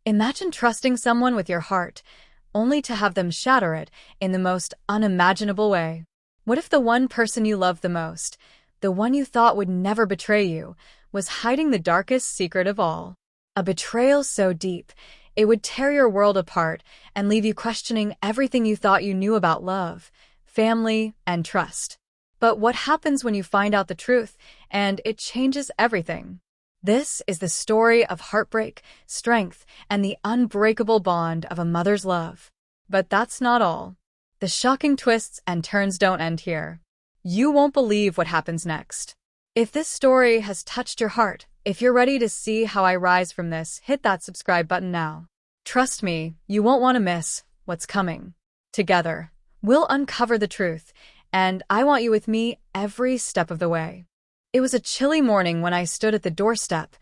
Imagine trusting someone with your heart, only to have them shatter it in the most unimaginable way. What if the one person you loved the most, the one you thought would never betray you, was hiding the darkest secret of all? A betrayal so deep, it would tear your world apart and leave you questioning everything you thought you knew about love, family, and trust. But what happens when you find out the truth, and it changes everything? This is the story of heartbreak, strength, and the unbreakable bond of a mother's love. But that's not all. The shocking twists and turns don't end here. You won't believe what happens next. If this story has touched your heart, if you're ready to see how I rise from this, hit that subscribe button now. Trust me, you won't want to miss what's coming. Together, we'll uncover the truth, and I want you with me every step of the way. It was a chilly morning when I stood at the doorstep,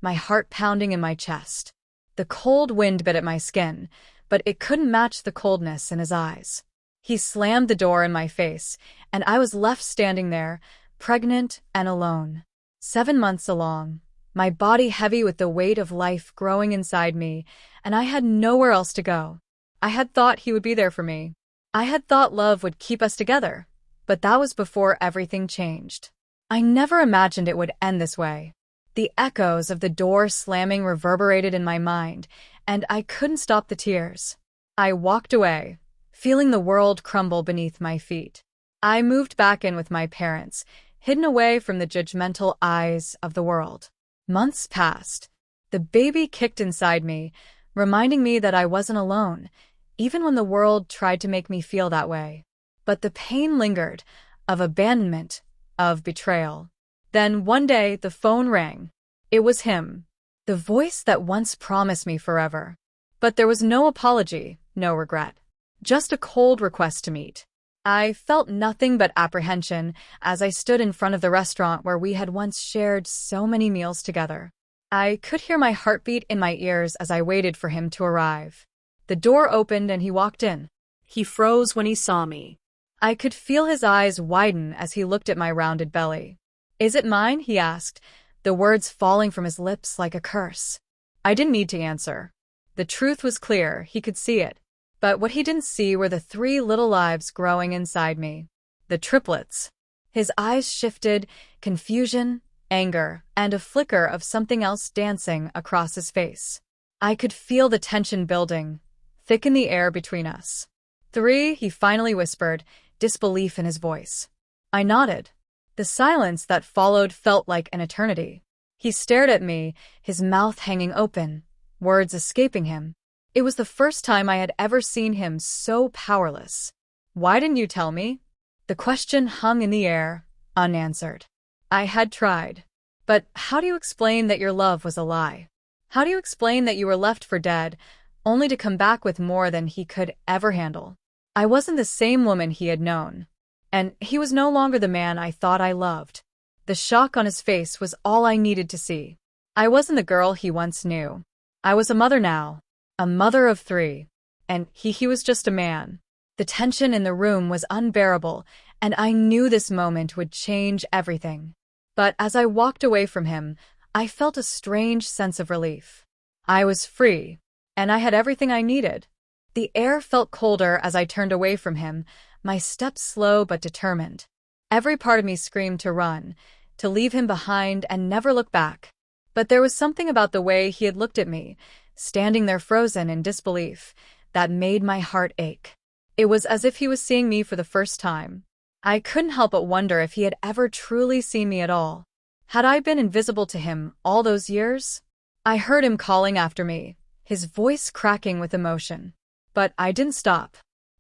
my heart pounding in my chest. The cold wind bit at my skin, but it couldn't match the coldness in his eyes. He slammed the door in my face, and I was left standing there, pregnant and alone. 7 months along, my body heavy with the weight of life growing inside me, and I had nowhere else to go. I had thought he would be there for me. I had thought love would keep us together, but that was before everything changed. I never imagined it would end this way. The echoes of the door slamming reverberated in my mind, and I couldn't stop the tears. I walked away, feeling the world crumble beneath my feet. I moved back in with my parents, hidden away from the judgmental eyes of the world. Months passed. The baby kicked inside me, reminding me that I wasn't alone, even when the world tried to make me feel that way. But the pain lingered, of abandonment, of betrayal. Then one day the phone rang. It was him, the voice that once promised me forever. But there was no apology, no regret, just a cold request to meet. I felt nothing but apprehension as I stood in front of the restaurant where we had once shared so many meals together. I could hear my heartbeat in my ears as I waited for him to arrive. The door opened and he walked in. He froze when he saw me. I could feel his eyes widen as he looked at my rounded belly. "Is it mine?" he asked, the words falling from his lips like a curse. I didn't need to answer. The truth was clear, he could see it. But what he didn't see were the 3 little lives growing inside me. The triplets. His eyes shifted, confusion, anger, and a flicker of something else dancing across his face. I could feel the tension building, thick in the air between us. 3, he finally whispered, disbelief in his voice. I nodded. The silence that followed felt like an eternity. He stared at me, his mouth hanging open, words escaping him. It was the first time I had ever seen him so powerless. "Why didn't you tell me?" The question hung in the air, unanswered. I had tried. But how do you explain that your love was a lie? How do you explain that you were left for dead, only to come back with more than he could ever handle? I wasn't the same woman he had known, and he was no longer the man I thought I loved. The shock on his face was all I needed to see. I wasn't the girl he once knew. I was a mother now, a mother of 3, and he was just a man. The tension in the room was unbearable, and I knew this moment would change everything. But as I walked away from him, I felt a strange sense of relief. I was free, and I had everything I needed. The air felt colder as I turned away from him, my steps slow but determined. Every part of me screamed to run, to leave him behind and never look back. But there was something about the way he had looked at me, standing there frozen in disbelief, that made my heart ache. It was as if he was seeing me for the first time. I couldn't help but wonder if he had ever truly seen me at all. Had I been invisible to him all those years? I heard him calling after me, his voice cracking with emotion. But I didn't stop.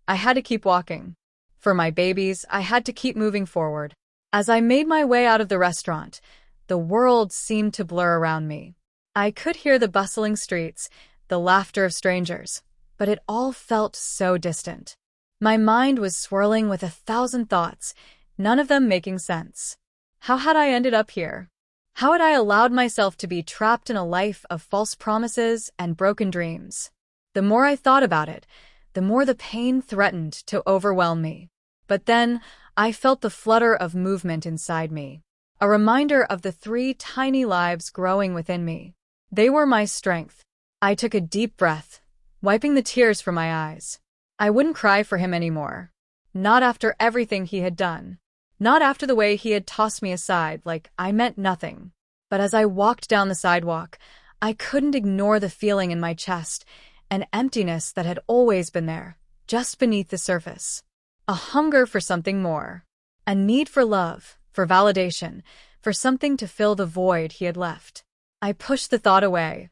I had to keep walking. For my babies, I had to keep moving forward. As I made my way out of the restaurant, the world seemed to blur around me. I could hear the bustling streets, the laughter of strangers, but it all felt so distant. My mind was swirling with 1,000 thoughts, none of them making sense. How had I ended up here? How had I allowed myself to be trapped in a life of false promises and broken dreams? The more I thought about it, the more the pain threatened to overwhelm me. But then, I felt the flutter of movement inside me, a reminder of the 3 tiny lives growing within me. They were my strength. I took a deep breath, wiping the tears from my eyes. I wouldn't cry for him anymore. Not after everything he had done. Not after the way he had tossed me aside like I meant nothing. But as I walked down the sidewalk, I couldn't ignore the feeling in my chest, an emptiness that had always been there, just beneath the surface. A hunger for something more. A need for love, for validation, for something to fill the void he had left. I pushed the thought away,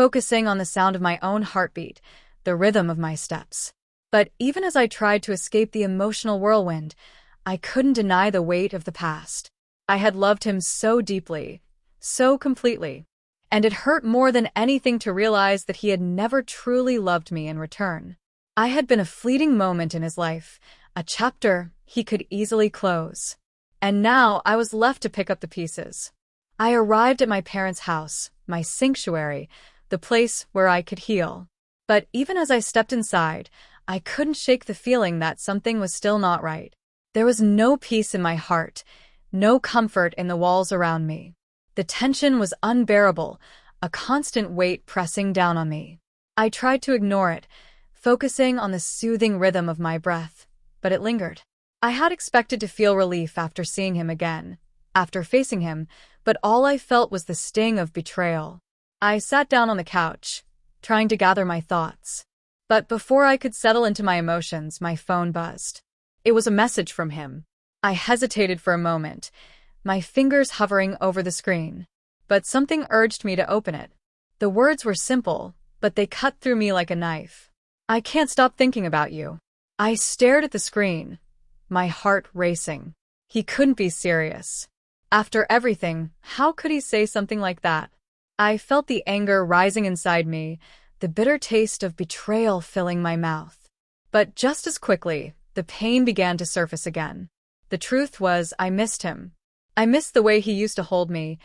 focusing on the sound of my own heartbeat, the rhythm of my steps. But even as I tried to escape the emotional whirlwind, I couldn't deny the weight of the past. I had loved him so deeply, so completely, and it hurt more than anything to realize that he had never truly loved me in return. I had been a fleeting moment in his life, a chapter he could easily close. And now I was left to pick up the pieces. I arrived at my parents' house, my sanctuary, the place where I could heal. But even as I stepped inside, I couldn't shake the feeling that something was still not right. There was no peace in my heart, no comfort in the walls around me. The tension was unbearable, a constant weight pressing down on me. I tried to ignore it, focusing on the soothing rhythm of my breath, but it lingered. I had expected to feel relief after seeing him again, after facing him, but all I felt was the sting of betrayal. I sat down on the couch, trying to gather my thoughts. But before I could settle into my emotions, my phone buzzed. It was a message from him. I hesitated for a moment, my fingers hovering over the screen. But something urged me to open it. The words were simple, but they cut through me like a knife. I can't stop thinking about you. I stared at the screen, my heart racing. He couldn't be serious. After everything, how could he say something like that? I felt the anger rising inside me, the bitter taste of betrayal filling my mouth. But just as quickly, the pain began to surface again. The truth was, I missed him. I missed the way he used to hold me,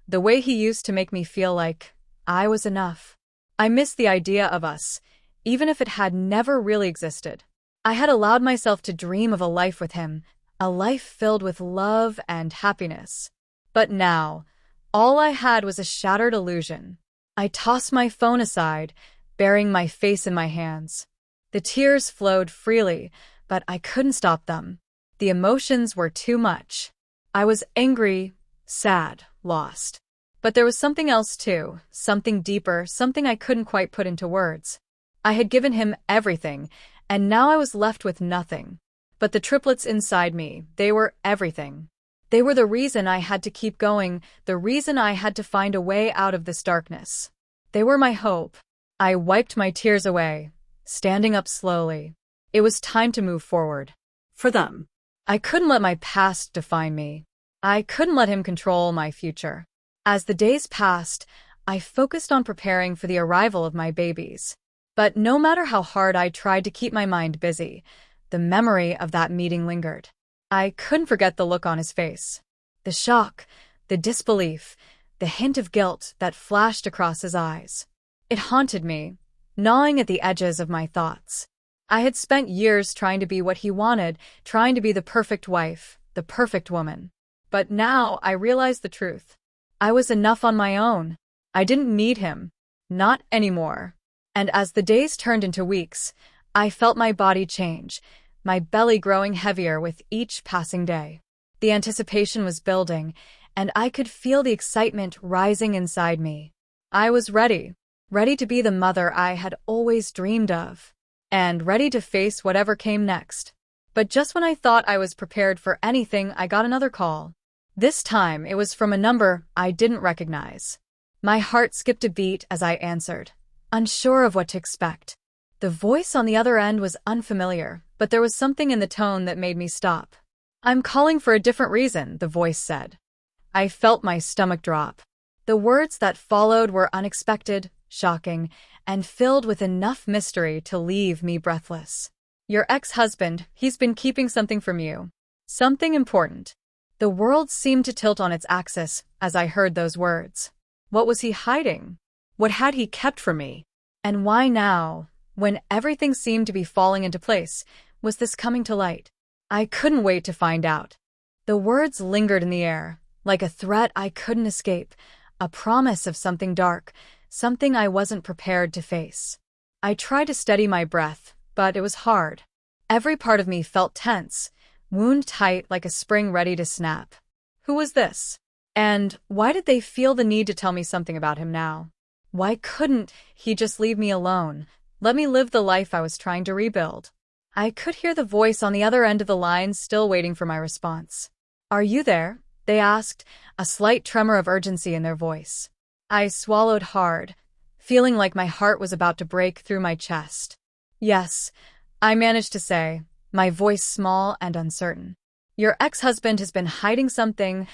the way he used to make me feel like I was enough. I missed the idea of us, even if it had never really existed. I had allowed myself to dream of a life with him, a life filled with love and happiness. But now, all I had was a shattered illusion. I tossed my phone aside, burying my face in my hands. The tears flowed freely, but I couldn't stop them. The emotions were too much. I was angry, sad, lost. But there was something else too, something deeper, something I couldn't quite put into words. I had given him everything, and now I was left with nothing. But the triplets inside me, they were everything. They were the reason I had to keep going, the reason I had to find a way out of this darkness. They were my hope. I wiped my tears away, standing up slowly. It was time to move forward. For them. I couldn't let my past define me. I couldn't let him control my future. As the days passed, I focused on preparing for the arrival of my babies. But no matter how hard I tried to keep my mind busy, the memory of that meeting lingered. I couldn't forget the look on his face. The shock, the disbelief, the hint of guilt that flashed across his eyes. It haunted me, gnawing at the edges of my thoughts. I had spent years trying to be what he wanted, trying to be the perfect wife, the perfect woman. But now I realized the truth. I was enough on my own. I didn't need him. Not anymore. And as the days turned into weeks, I felt my body change, my belly growing heavier with each passing day. The anticipation was building, and I could feel the excitement rising inside me. I was ready to be the mother I had always dreamed of, and ready to face whatever came next. But just when I thought I was prepared for anything, I got another call. This time, it was from a number I didn't recognize. My heart skipped a beat as I answered, unsure of what to expect. The voice on the other end was unfamiliar, but there was something in the tone that made me stop. "I'm calling for a different reason," the voice said. I felt my stomach drop. The words that followed were unexpected, shocking, and filled with enough mystery to leave me breathless. "Your ex-husband, he's been keeping something from you. Something important." The world seemed to tilt on its axis as I heard those words. What was he hiding? What had he kept from me? And why now, when everything seemed to be falling into place, was this coming to light? I couldn't wait to find out. The words lingered in the air, like a threat I couldn't escape, a promise of something dark, something I wasn't prepared to face. I tried to steady my breath, but it was hard. Every part of me felt tense, wound tight like a spring ready to snap. Who was this? And why did they feel the need to tell me something about him now? Why couldn't he just leave me alone, let me live the life I was trying to rebuild? I could hear the voice on the other end of the line still waiting for my response. "Are you there?" they asked, a slight tremor of urgency in their voice. I swallowed hard, feeling like my heart was about to break through my chest. "Yes," I managed to say, my voice small and uncertain. "Your ex-husband has been hiding something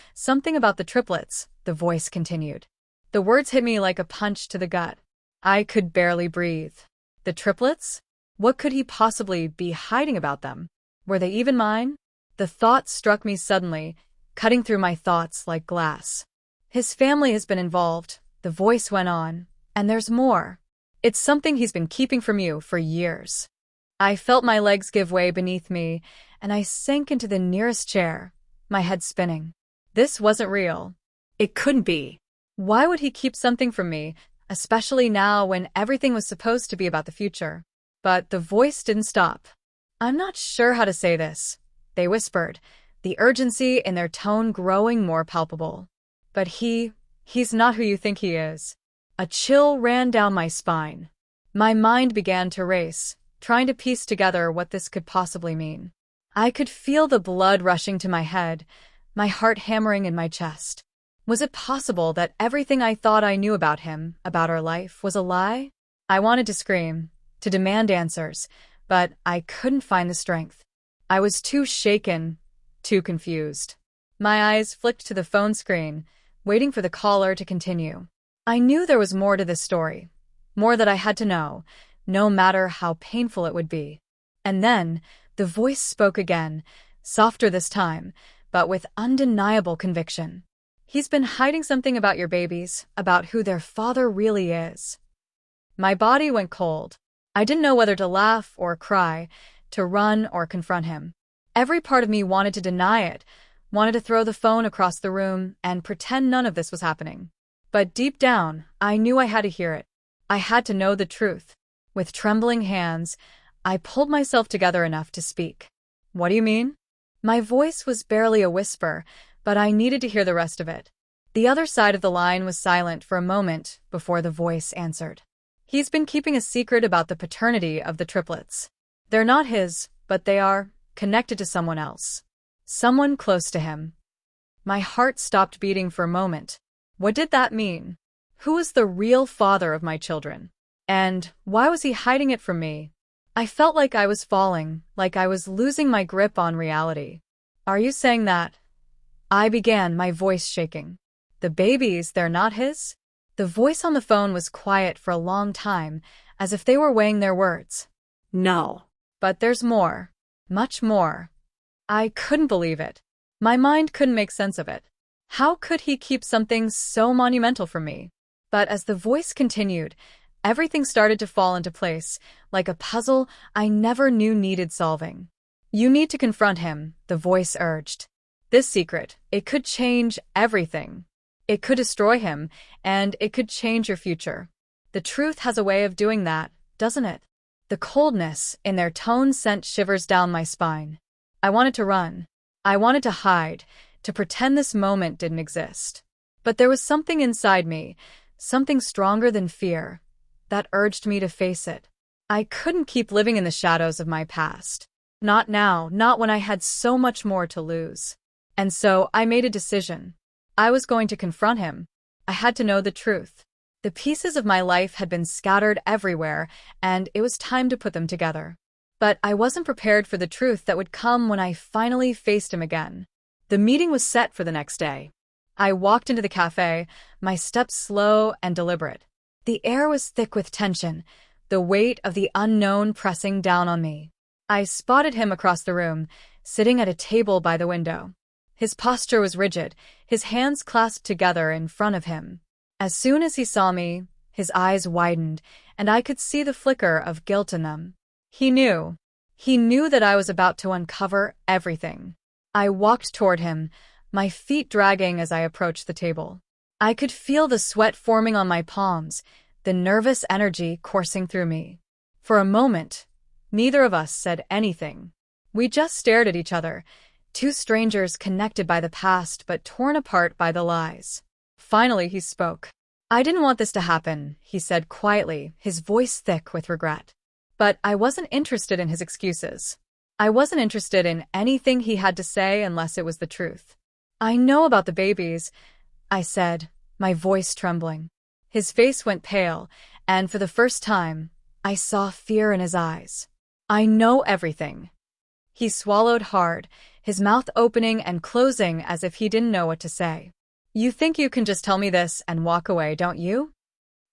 about the triplets," the voice continued. The words hit me like a punch to the gut. I could barely breathe. The triplets? What could he possibly be hiding about them? Were they even mine? The thought struck me suddenly, cutting through my thoughts like glass. "His family has been involved," the voice went on, "and there's more. It's something he's been keeping from you for years." I felt my legs give way beneath me, and I sank into the nearest chair, my head spinning. This wasn't real. It couldn't be. Why would he keep something from me, especially now when everything was supposed to be about the future? But the voice didn't stop. "I'm not sure how to say this," they whispered, the urgency in their tone growing more palpable. "But he's not who you think he is." A chill ran down my spine. My mind began to race, trying to piece together what this could possibly mean. I could feel the blood rushing to my head, my heart hammering in my chest. Was it possible that everything I thought I knew about him, about our life, was a lie? I wanted to scream, to demand answers, but I couldn't find the strength. I was too shaken, too confused. My eyes flicked to the phone screen, waiting for the caller to continue. I knew there was more to this story, more that I had to know, no matter how painful it would be. And then, the voice spoke again, softer this time, but with undeniable conviction. "He's been hiding something about your babies, about who their father really is." My body went cold. I didn't know whether to laugh or cry, to run or confront him. Every part of me wanted to deny it, wanted to throw the phone across the room and pretend none of this was happening. But deep down, I knew I had to hear it. I had to know the truth. With trembling hands, I pulled myself together enough to speak. "What do you mean?" My voice was barely a whisper, but I needed to hear the rest of it. The other side of the line was silent for a moment before the voice answered. "He's been keeping a secret about the paternity of the triplets. They're not his, but they are connected to someone else. Someone close to him." My heart stopped beating for a moment. What did that mean? Who was the real father of my children? And why was he hiding it from me? I felt like I was falling, like I was losing my grip on reality. "Are you saying that?" I began, my voice shaking. "The babies, they're not his?" The voice on the phone was quiet for a long time, as if they were weighing their words. "No. But there's more. Much more." I couldn't believe it. My mind couldn't make sense of it. How could he keep something so monumental from me? But as the voice continued, everything started to fall into place, like a puzzle I never knew needed solving. "You need to confront him," the voice urged. "This secret, it could change everything. It could destroy him, and it could change your future. The truth has a way of doing that, doesn't it?" The coldness in their tone sent shivers down my spine. I wanted to run. I wanted to hide, to pretend this moment didn't exist. But there was something inside me, something stronger than fear, that urged me to face it. I couldn't keep living in the shadows of my past. Not now, not when I had so much more to lose. And so I made a decision. I was going to confront him. I had to know the truth. The pieces of my life had been scattered everywhere, and it was time to put them together. But I wasn't prepared for the truth that would come when I finally faced him again. The meeting was set for the next day. I walked into the cafe, my steps slow and deliberate. The air was thick with tension, the weight of the unknown pressing down on me. I spotted him across the room, sitting at a table by the window. His posture was rigid, his hands clasped together in front of him. As soon as he saw me, his eyes widened, and I could see the flicker of guilt in them. He knew. He knew that I was about to uncover everything. I walked toward him, my feet dragging as I approached the table. I could feel the sweat forming on my palms, the nervous energy coursing through me. For a moment, neither of us said anything. We just stared at each other, two strangers connected by the past but torn apart by the lies. Finally, he spoke. "I didn't want this to happen," he said quietly, his voice thick with regret. But I wasn't interested in his excuses. I wasn't interested in anything he had to say unless it was the truth. "I know about the babies," I said, my voice trembling. His face went pale, and for the first time, I saw fear in his eyes. "I know everything." He swallowed hard, his mouth opening and closing as if he didn't know what to say. "You think you can just tell me this and walk away, don't you?"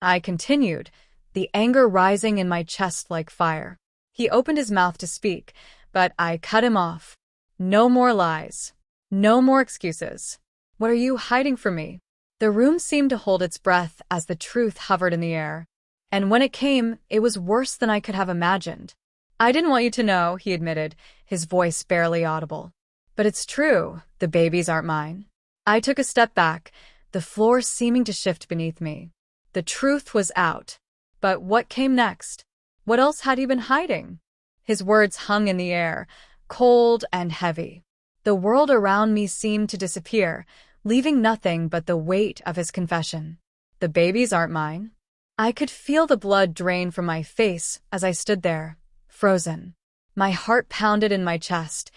I continued, the anger rising in my chest like fire. He opened his mouth to speak, but I cut him off. "No more lies. No more excuses. What are you hiding from me?" The room seemed to hold its breath as the truth hovered in the air. And when it came, it was worse than I could have imagined. "I didn't want you to know," he admitted, his voice barely audible. "But it's true, the babies aren't mine." I took a step back, the floor seeming to shift beneath me. The truth was out. But what came next? What else had he been hiding? His words hung in the air, cold and heavy. The world around me seemed to disappear, leaving nothing but the weight of his confession. "The babies aren't mine." I could feel the blood drain from my face as I stood there, frozen. My heart pounded in my chest,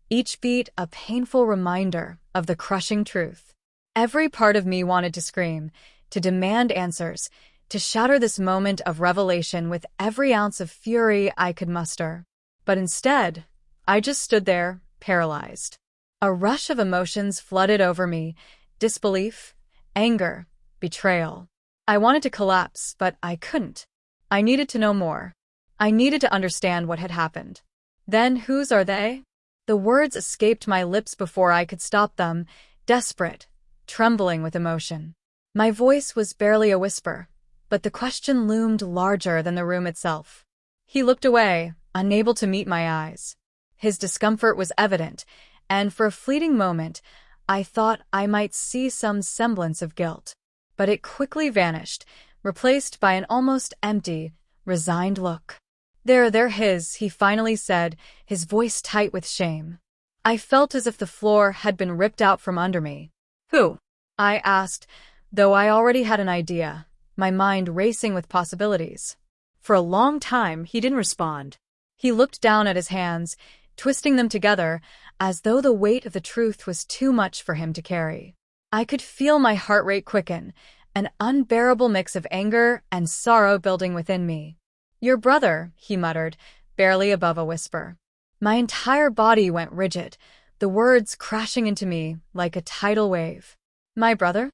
each beat a painful reminder of the crushing truth. Every part of me wanted to scream, to demand answers, to shatter this moment of revelation with every ounce of fury I could muster. But instead, I just stood there, paralyzed. A rush of emotions flooded over me: disbelief, anger, betrayal. I wanted to collapse, but I couldn't. I needed to know more. I needed to understand what had happened. "Then whose are they?" The words escaped my lips before I could stop them, desperate, trembling with emotion. My voice was barely a whisper, but the question loomed larger than the room itself. He looked away, unable to meet my eyes. His discomfort was evident, and for a fleeting moment, I thought I might see some semblance of guilt. But it quickly vanished, replaced by an almost empty, resigned look. They're his," he finally said, his voice tight with shame. I felt as if the floor had been ripped out from under me. "Who?" I asked, though I already had an idea, my mind racing with possibilities. For a long time, he didn't respond. He looked down at his hands, twisting them together, as though the weight of the truth was too much for him to carry. I could feel my heart rate quicken, an unbearable mix of anger and sorrow building within me. "Your brother," he muttered, barely above a whisper. My entire body went rigid, the words crashing into me like a tidal wave. "My brother?"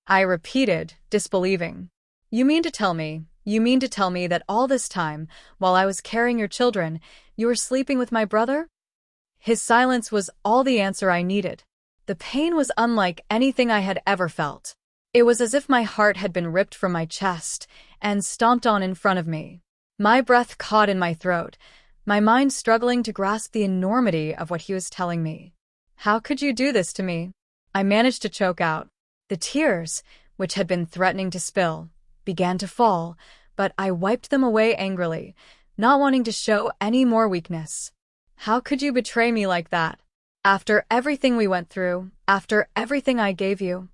I repeated, disbelieving. You mean to tell me that all this time, while I was carrying your children, you were sleeping with my brother?" His silence was all the answer I needed. The pain was unlike anything I had ever felt. It was as if my heart had been ripped from my chest and stomped on in front of me. My breath caught in my throat, my mind struggling to grasp the enormity of what he was telling me. "How could you do this to me?" I managed to choke out. The tears, which had been threatening to spill, began to fall, but I wiped them away angrily, not wanting to show any more weakness. "How could you betray me like that? After everything we went through, after everything I gave you?"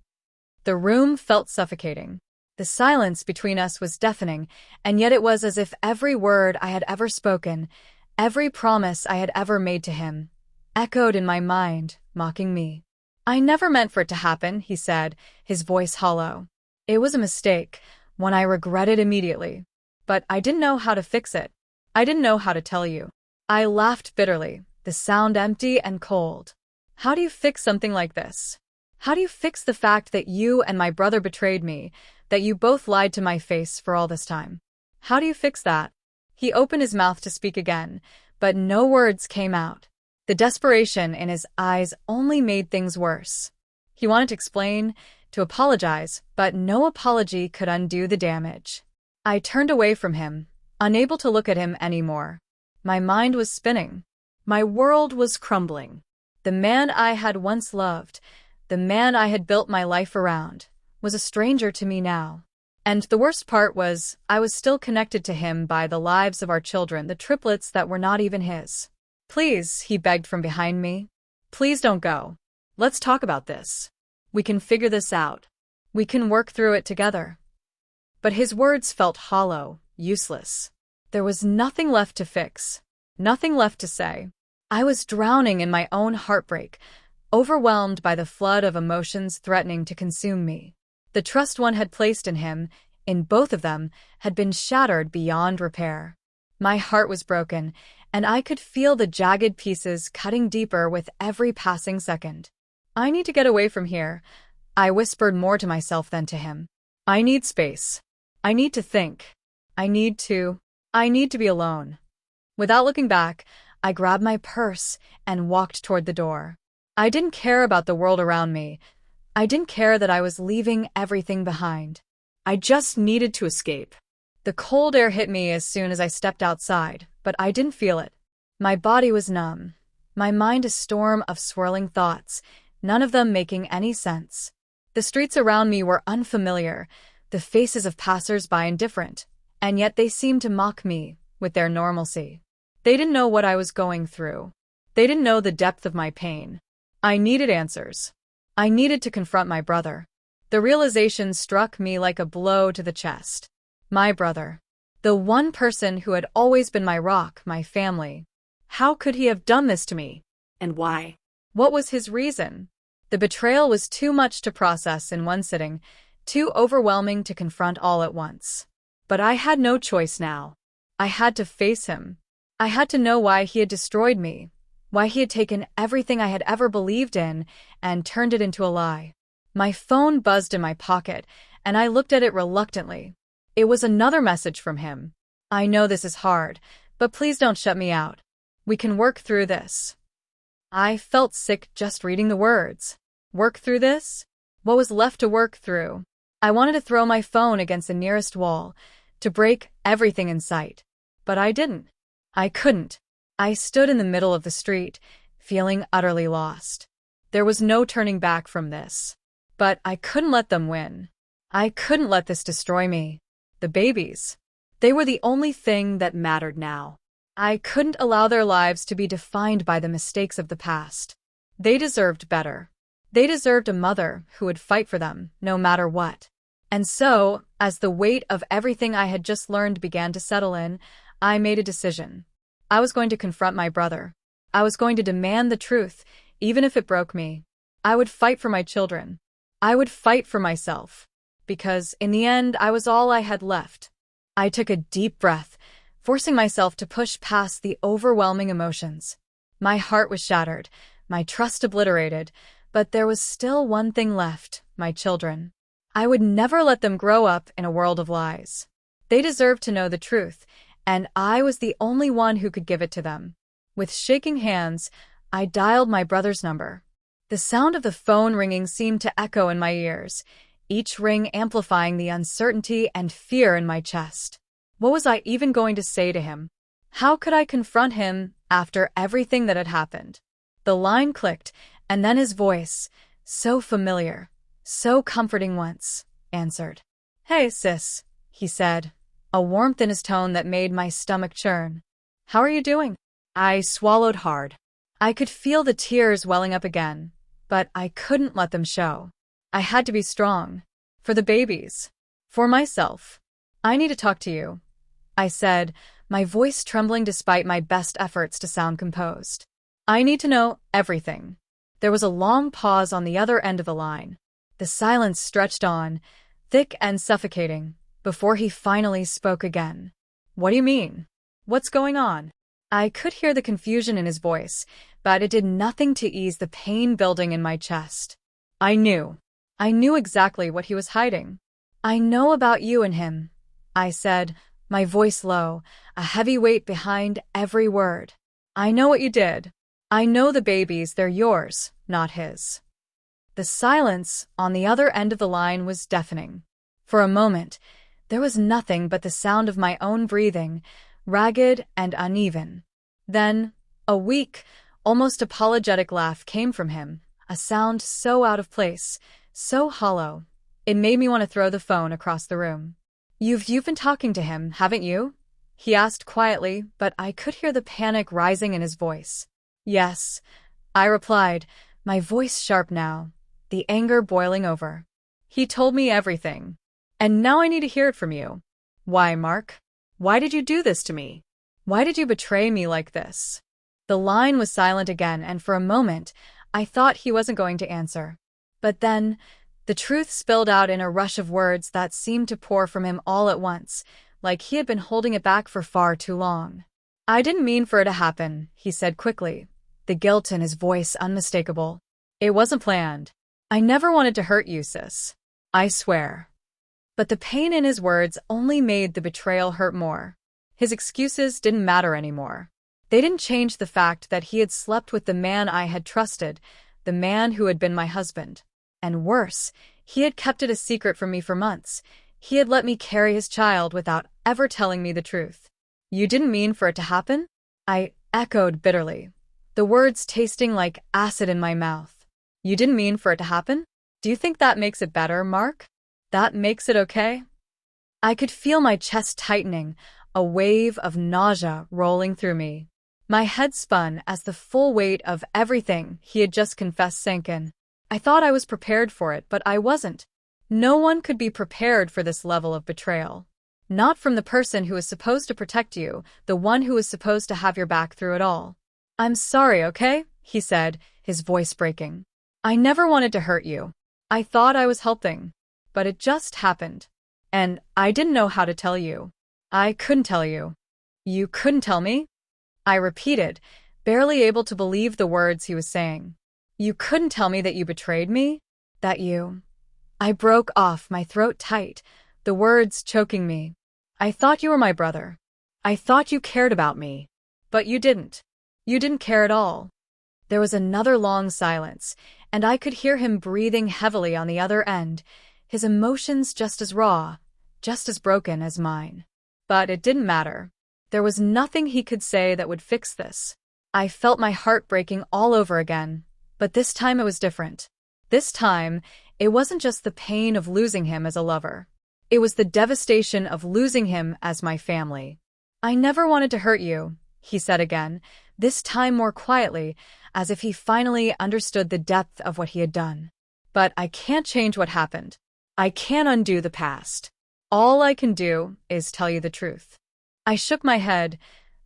The room felt suffocating. The silence between us was deafening, and yet it was as if every word I had ever spoken, every promise I had ever made to him, echoed in my mind, mocking me. "I never meant for it to happen," he said, his voice hollow. "It was a mistake, one I regretted immediately. But I didn't know how to fix it. I didn't know how to tell you." I laughed bitterly, the sound empty and cold. "How do you fix something like this? How do you fix the fact that you and my brother betrayed me, that you both lied to my face for all this time? How do you fix that?" He opened his mouth to speak again, but no words came out. The desperation in his eyes only made things worse. He wanted to explain, to apologize, but no apology could undo the damage. I turned away from him, unable to look at him anymore. My mind was spinning. My world was crumbling. The man I had once loved, the man I had built my life around, was a stranger to me now. And the worst part was, I was still connected to him by the lives of our children, the triplets that were not even his. Please, he begged from behind me. Please don't go. Let's talk about this. We can figure this out. We can work through it together. But his words felt hollow, useless. There was nothing left to fix. Nothing left to say. I was drowning in my own heartbreak, overwhelmed by the flood of emotions threatening to consume me. The trust one had placed in him, in both of them, had been shattered beyond repair. My heart was broken, and I could feel the jagged pieces cutting deeper with every passing second. I need to get away from here, I whispered more to myself than to him. I need space. I need to think. I need to be alone. Without looking back, I grabbed my purse and walked toward the door. I didn't care about the world around me. I didn't care that I was leaving everything behind. I just needed to escape. The cold air hit me as soon as I stepped outside, but I didn't feel it. My body was numb. My mind a storm of swirling thoughts, none of them making any sense. The streets around me were unfamiliar, the faces of passers-by indifferent, and yet they seemed to mock me with their normalcy. They didn't know what I was going through. They didn't know the depth of my pain. I needed answers. I needed to confront my brother. The realization struck me like a blow to the chest. My brother. The one person who had always been my rock, my family. How could he have done this to me? And why? What was his reason? The betrayal was too much to process in one sitting, too overwhelming to confront all at once. But I had no choice now. I had to face him. I had to know why he had destroyed me, why he had taken everything I had ever believed in and turned it into a lie. My phone buzzed in my pocket, and I looked at it reluctantly. It was another message from him. I know this is hard, but please don't shut me out. We can work through this. I felt sick just reading the words. Work through this? What was left to work through? I wanted to throw my phone against the nearest wall, to break everything in sight. But I didn't. I couldn't. I stood in the middle of the street, feeling utterly lost. There was no turning back from this. But I couldn't let them win. I couldn't let this destroy me. The babies. They were the only thing that mattered now. I couldn't allow their lives to be defined by the mistakes of the past. They deserved better. They deserved a mother who would fight for them, no matter what. And so, as the weight of everything I had just learned began to settle in, I made a decision. I was going to confront my brother. I was going to demand the truth, even if it broke me. I would fight for my children. I would fight for myself. Because, in the end, I was all I had left. I took a deep breath, forcing myself to push past the overwhelming emotions. My heart was shattered, my trust obliterated, but there was still one thing left, my children. I would never let them grow up in a world of lies. They deserved to know the truth, and I was the only one who could give it to them. With shaking hands, I dialed my brother's number. The sound of the phone ringing seemed to echo in my ears, each ring amplifying the uncertainty and fear in my chest. What was I even going to say to him? How could I confront him after everything that had happened? The line clicked, and then his voice, so familiar, so comforting once, answered. "Hey, sis," he said, a warmth in his tone that made my stomach churn. "How are you doing?" I swallowed hard. I could feel the tears welling up again, but I couldn't let them show. I had to be strong. For the babies. For myself. "I need to talk to you," I said, my voice trembling despite my best efforts to sound composed. "I need to know everything." There was a long pause on the other end of the line. The silence stretched on, thick and suffocating, before he finally spoke again. "What do you mean? What's going on?" I could hear the confusion in his voice, but it did nothing to ease the pain building in my chest. I knew exactly what he was hiding. "I know about you and him," I said, my voice low, a heavy weight behind every word. "I know what you did. I know the babies, they're yours, not his." The silence on the other end of the line was deafening. For a moment, there was nothing but the sound of my own breathing, ragged and uneven. Then, a weak, almost apologetic laugh came from him, a sound so out of place, so hollow, It made me want to throw the phone across the room. You've been talking to him, haven't you? He asked quietly, but I could hear the panic rising in his voice. Yes, I replied, my voice sharp now, the anger boiling over. He told me everything. And now I need to hear it from you. Why, Mark? Why did you do this to me? Why did you betray me like this? The line was silent again, and for a moment, I thought he wasn't going to answer. But then, the truth spilled out in a rush of words that seemed to pour from him all at once, like he had been holding it back for far too long. I didn't mean for it to happen, he said quickly, the guilt in his voice unmistakable. It wasn't planned. I never wanted to hurt you, sis. I swear. But the pain in his words only made the betrayal hurt more. His excuses didn't matter anymore. They didn't change the fact that he had slept with the man I had trusted, the man who had been my husband. And worse, he had kept it a secret from me for months. He had let me carry his child without ever telling me the truth. You didn't mean for it to happen? I echoed bitterly, the words tasting like acid in my mouth. You didn't mean for it to happen? Do you think that makes it better, Mark? That makes it okay? I could feel my chest tightening, a wave of nausea rolling through me. My head spun as the full weight of everything he had just confessed sank in. I thought I was prepared for it, but I wasn't. No one could be prepared for this level of betrayal. Not from the person who was supposed to protect you, the one who was supposed to have your back through it all. I'm sorry, okay? He said, his voice breaking. I never wanted to hurt you. I thought I was helping. But it just happened. And I didn't know how to tell you. I couldn't tell you. You couldn't tell me? I repeated, barely able to believe the words he was saying. You couldn't tell me that you betrayed me? That you... I broke off, my throat tight, the words choking me. I thought you were my brother. I thought you cared about me. But you didn't. You didn't care at all. There was another long silence, and I could hear him breathing heavily on the other end, his emotions just as raw, just as broken as mine. But it didn't matter. There was nothing he could say that would fix this. I felt my heart breaking all over again. But this time it was different. This time, it wasn't just the pain of losing him as a lover. It was the devastation of losing him as my family. I never wanted to hurt you, he said again, this time more quietly, as if he finally understood the depth of what he had done. But I can't change what happened. I can't undo the past. All I can do is tell you the truth. I shook my head,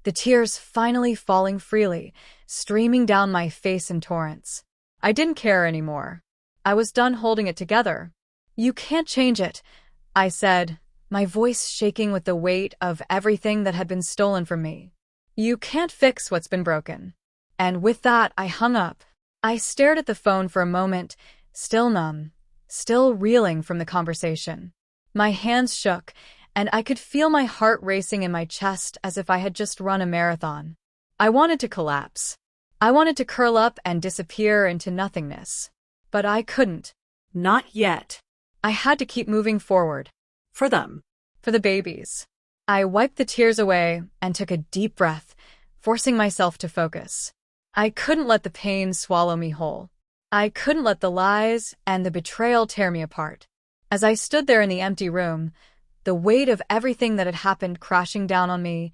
the tears finally falling freely, streaming down my face in torrents. I didn't care anymore. I was done holding it together. You can't change it, I said, my voice shaking with the weight of everything that had been stolen from me. You can't fix what's been broken. And with that, I hung up. I stared at the phone for a moment, still numb, still reeling from the conversation. My hands shook, and I could feel my heart racing in my chest as if I had just run a marathon. I wanted to collapse. I wanted to curl up and disappear into nothingness. But I couldn't. Not yet. I had to keep moving forward. For them. For the babies. I wiped the tears away and took a deep breath, forcing myself to focus. I couldn't let the pain swallow me whole. I couldn't let the lies and the betrayal tear me apart. As I stood there in the empty room, the weight of everything that had happened crashing down on me,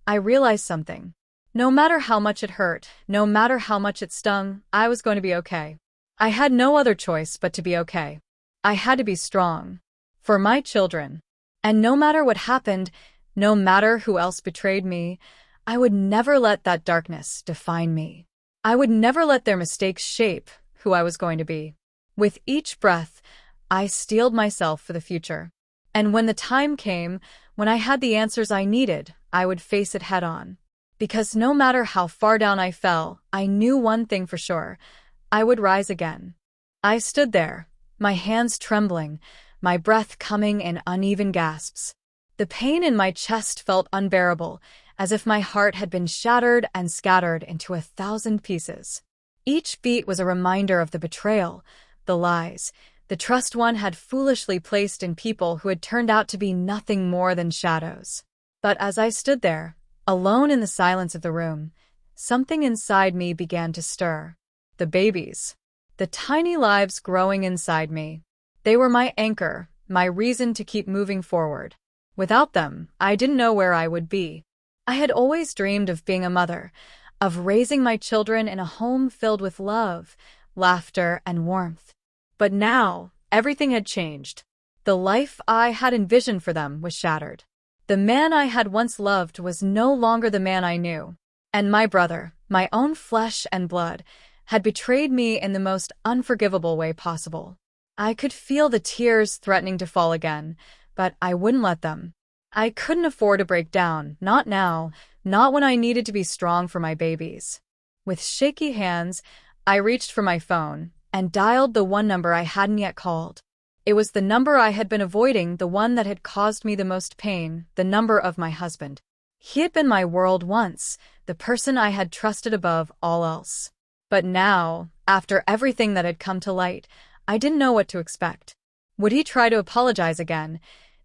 I realized something. No matter how much it hurt, no matter how much it stung, I was going to be okay. I had no other choice but to be okay. I had to be strong. For my children. And no matter what happened, no matter who else betrayed me, I would never let that darkness define me. I would never let their mistakes shape who I was going to be. With each breath, I steeled myself for the future. And when the time came, when I had the answers I needed, I would face it head on. Because no matter how far down I fell, I knew one thing for sure. I would rise again. I stood there, my hands trembling, my breath coming in uneven gasps. The pain in my chest felt unbearable, as if my heart had been shattered and scattered into 1,000 pieces. Each beat was a reminder of the betrayal, the lies, the trust one had foolishly placed in people who had turned out to be nothing more than shadows. But as I stood there, alone in the silence of the room, something inside me began to stir. The babies. The tiny lives growing inside me. They were my anchor, my reason to keep moving forward. Without them, I didn't know where I would be. I had always dreamed of being a mother, of raising my children in a home filled with love, laughter, and warmth. But now, everything had changed. The life I had envisioned for them was shattered. The man I had once loved was no longer the man I knew. And my brother, my own flesh and blood, had betrayed me in the most unforgivable way possible. I could feel the tears threatening to fall again, but I wouldn't let them. I couldn't afford to break down, not now, not when I needed to be strong for my babies. With shaky hands, I reached for my phone and dialed the one number I hadn't yet called. It was the number I had been avoiding, the one that had caused me the most pain, the number of my husband. He had been my world once, the person I had trusted above all else. But now, after everything that had come to light, I didn't know what to expect. Would he try to apologize again,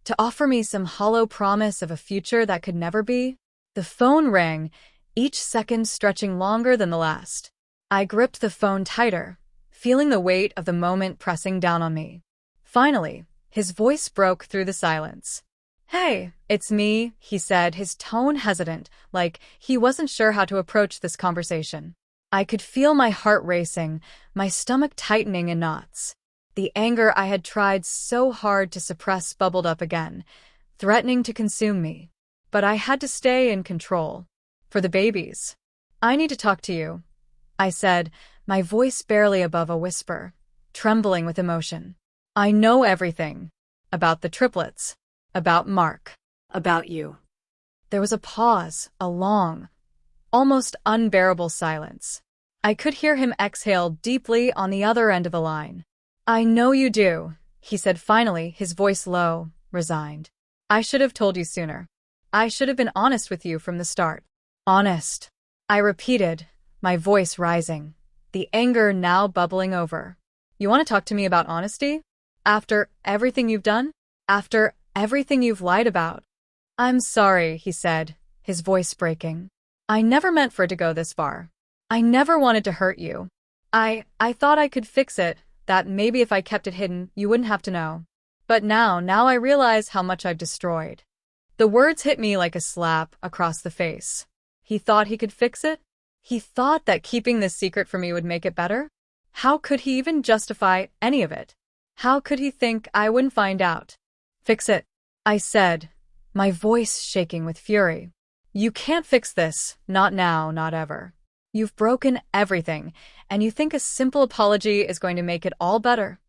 to offer me some hollow promise of a future that could never be? The phone rang, each second stretching longer than the last. I gripped the phone tighter, feeling the weight of the moment pressing down on me. Finally, his voice broke through the silence. "Hey, it's me," he said, his tone hesitant, like he wasn't sure how to approach this conversation. I could feel my heart racing, my stomach tightening in knots. The anger I had tried so hard to suppress bubbled up again, threatening to consume me. But I had to stay in control. For the babies. "I need to talk to you," I said, my voice barely above a whisper, trembling with emotion. "I know everything. About the triplets. About Mark. About you." There was a pause, a long, almost unbearable silence. I could hear him exhale deeply on the other end of the line. "I know you do," he said finally, his voice low, resigned. "I should have told you sooner. I should have been honest with you from the start." "Honest," I repeated, my voice rising, the anger now bubbling over. "You want to talk to me about honesty? After everything you've done? After everything you've lied about?" "I'm sorry," he said, his voice breaking. "I never meant for it to go this far. I never wanted to hurt you. I thought I could fix it, that maybe if I kept it hidden, you wouldn't have to know. But now I realize how much I've destroyed." The words hit me like a slap across the face. He thought he could fix it? He thought that keeping this secret from me would make it better? How could he even justify any of it? How could he think I wouldn't find out? "Fix it," I said, my voice shaking with fury. "You can't fix this, not now, not ever. You've broken everything, and you think a simple apology is going to make it all better?"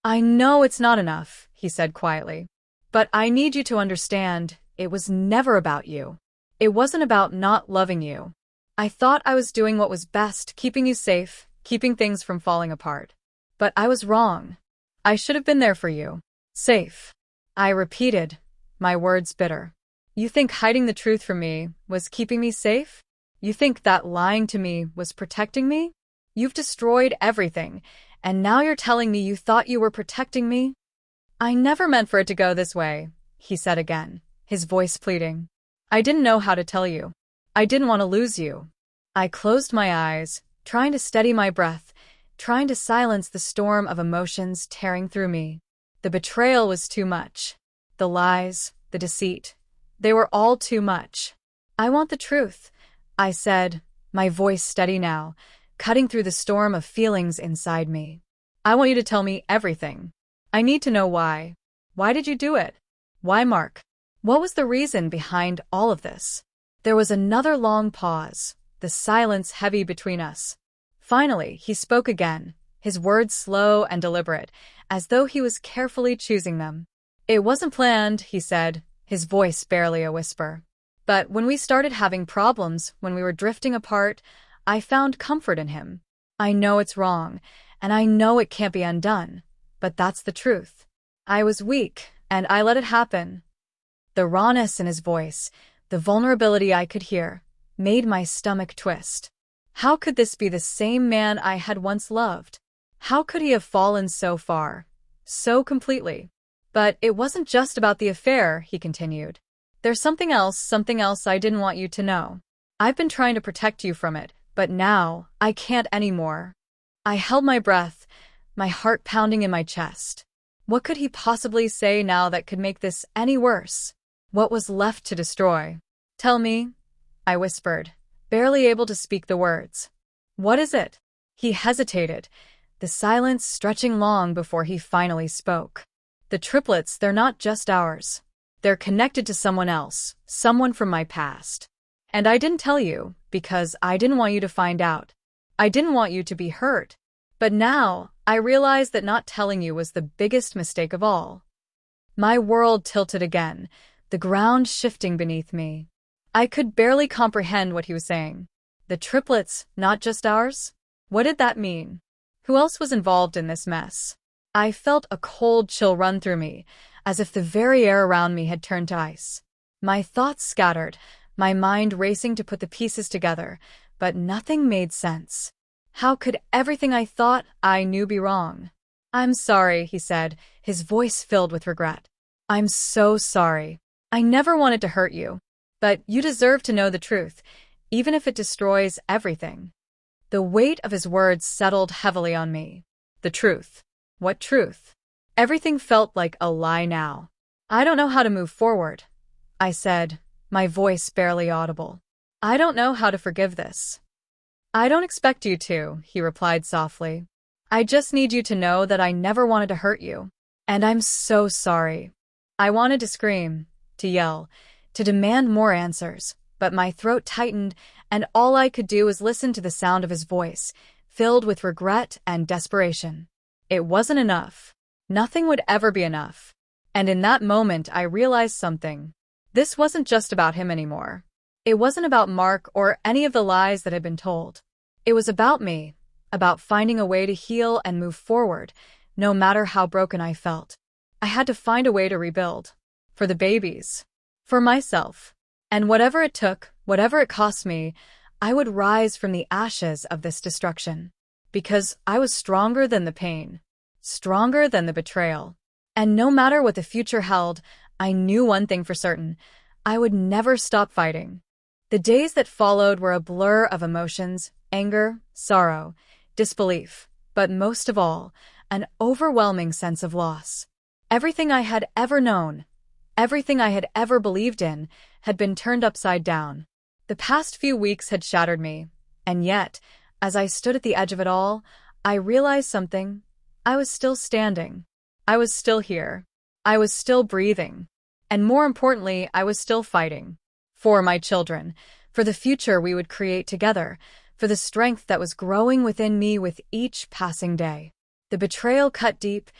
"I know it's not enough," he said quietly. "But I need you to understand, it was never about you. It wasn't about not loving you. I thought I was doing what was best, keeping you safe, keeping things from falling apart. But I was wrong. I should have been there for you. Safe." I repeated, my words bitter. "You think hiding the truth from me was keeping me safe? You think that lying to me was protecting me? You've destroyed everything, and now you're telling me you thought you were protecting me?" "I never meant for it to go this way," he said again, his voice pleading. "I didn't know how to tell you. I didn't want to lose you." I closed my eyes, trying to steady my breath, trying to silence the storm of emotions tearing through me. The betrayal was too much. The lies, the deceit, they were all too much. "I want the truth," I said, my voice steady now, cutting through the storm of feelings inside me. "I want you to tell me everything. I need to know why. Why did you do it? Why Mark? What was the reason behind all of this?" There was another long pause, the silence heavy between us. Finally, he spoke again, his words slow and deliberate, as though he was carefully choosing them. "It wasn't planned," he said, his voice barely a whisper. "But when we started having problems, when we were drifting apart, I found comfort in him. I know it's wrong, and I know it can't be undone, but that's the truth. I was weak, and I let it happen." The rawness in his voice, the vulnerability I could hear, made my stomach twist. How could this be the same man I had once loved? How could he have fallen so far, so completely? "But it wasn't just about the affair," he continued. "There's something else I didn't want you to know. I've been trying to protect you from it, but now I can't anymore." I held my breath, my heart pounding in my chest. What could he possibly say now that could make this any worse? What was left to destroy? Tell me, I whispered, barely able to speak the words. What is it? He hesitated, the silence stretching long before he finally spoke. The triplets, they're not just ours. They're connected to someone else, someone from my past. And I didn't tell you, because I didn't want you to find out. I didn't want you to be hurt. But now, I realize that not telling you was the biggest mistake of all. My world tilted again, the ground shifting beneath me. I could barely comprehend what he was saying. The triplets, not just ours? What did that mean? Who else was involved in this mess? I felt a cold chill run through me, as if the very air around me had turned to ice. My thoughts scattered, my mind racing to put the pieces together, but nothing made sense. How could everything I thought I knew be wrong? I'm sorry, he said, his voice filled with regret. I'm so sorry. I never wanted to hurt you. But you deserve to know the truth, even if it destroys everything. The weight of his words settled heavily on me. The truth. What truth? Everything felt like a lie now. I don't know how to move forward, I said, my voice barely audible. I don't know how to forgive this. I don't expect you to, he replied softly. I just need you to know that I never wanted to hurt you. And I'm so sorry. I wanted to scream, to yell, to demand more answers, but my throat tightened and all I could do was listen to the sound of his voice, filled with regret and desperation. It wasn't enough. Nothing would ever be enough. And in that moment I realized something. This wasn't just about him anymore. It wasn't about Mark or any of the lies that had been told. It was about me, about finding a way to heal and move forward, no matter how broken I felt. I had to find a way to rebuild. For the babies. For myself. And whatever it took, whatever it cost me, I would rise from the ashes of this destruction. Because I was stronger than the pain. Stronger than the betrayal. And no matter what the future held, I knew one thing for certain. I would never stop fighting. The days that followed were a blur of emotions, anger, sorrow, disbelief, but most of all, an overwhelming sense of loss. Everything I had ever known, everything I had ever believed in, had been turned upside down. The past few weeks had shattered me, and yet, as I stood at the edge of it all, I realized something. I was still standing. I was still here. I was still breathing. And more importantly, I was still fighting. For my children, for the future we would create together, for the strength that was growing within me with each passing day. The betrayal cut deep,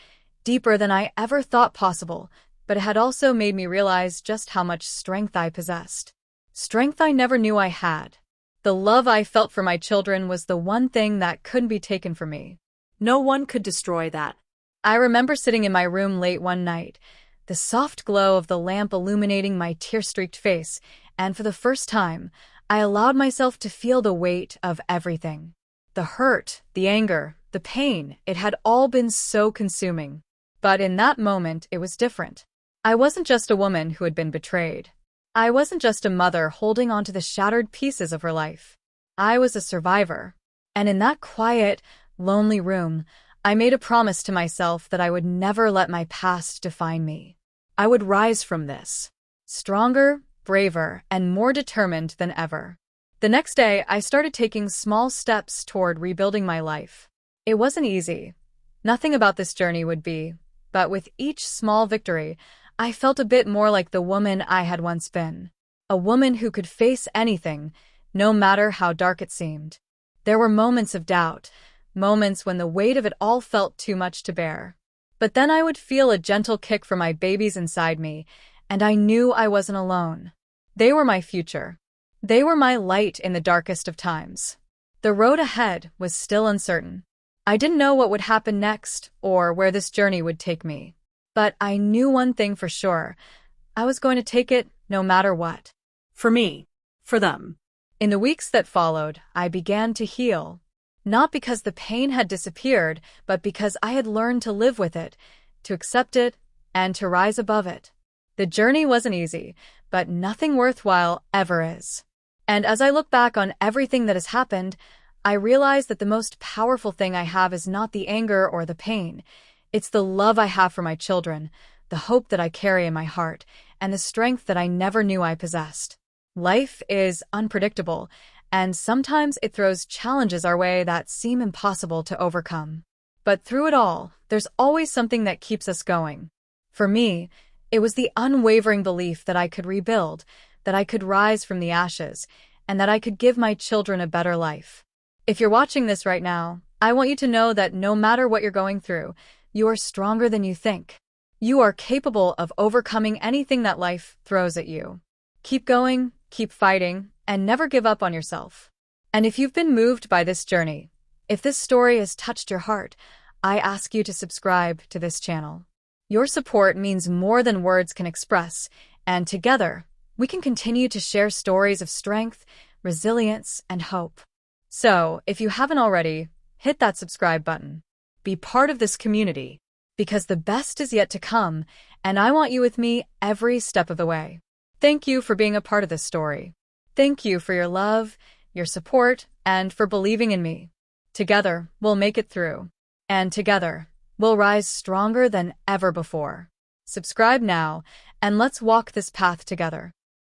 deeper than I ever thought possible, but it had also made me realize just how much strength I possessed. Strength I never knew I had. The love I felt for my children was the one thing that couldn't be taken from me. No one could destroy that. I remember sitting in my room late one night, the soft glow of the lamp illuminating my tear-streaked face, and for the first time, I allowed myself to feel the weight of everything. The hurt, the anger, the pain, it had all been so consuming. But in that moment, it was different. I wasn't just a woman who had been betrayed. I wasn't just a mother holding on to the shattered pieces of her life. I was a survivor. And in that quiet, lonely room, I made a promise to myself that I would never let my past define me. I would rise from this, stronger, braver, and more determined than ever. The next day, I started taking small steps toward rebuilding my life. It wasn't easy. Nothing about this journey would be, but with each small victory, I felt a bit more like the woman I had once been. A woman who could face anything, no matter how dark it seemed. There were moments of doubt, moments when the weight of it all felt too much to bear. But then I would feel a gentle kick from my babies inside me, and I knew I wasn't alone. They were my future. They were my light in the darkest of times. The road ahead was still uncertain. I didn't know what would happen next or where this journey would take me. But I knew one thing for sure. I was going to take it no matter what. For me. For them. In the weeks that followed, I began to heal. Not because the pain had disappeared, but because I had learned to live with it, to accept it, and to rise above it. The journey wasn't easy, but nothing worthwhile ever is. And as I look back on everything that has happened, I realize that the most powerful thing I have is not the anger or the pain. It's the love I have for my children, the hope that I carry in my heart, and the strength that I never knew I possessed. Life is unpredictable, and sometimes it throws challenges our way that seem impossible to overcome. But through it all, there's always something that keeps us going. For me, it was the unwavering belief that I could rebuild, that I could rise from the ashes, and that I could give my children a better life. If you're watching this right now, I want you to know that no matter what you're going through, you are stronger than you think. You are capable of overcoming anything that life throws at you. Keep going, keep fighting, and never give up on yourself. And if you've been moved by this journey, if this story has touched your heart, I ask you to subscribe to this channel. Your support means more than words can express, and together, we can continue to share stories of strength, resilience, and hope. So, if you haven't already, hit that subscribe button. Be part of this community, because the best is yet to come, and I want you with me every step of the way. Thank you for being a part of this story. Thank you for your love, your support, and for believing in me. Together, we'll make it through. And together, we'll rise stronger than ever before. Subscribe now, and let's walk this path together.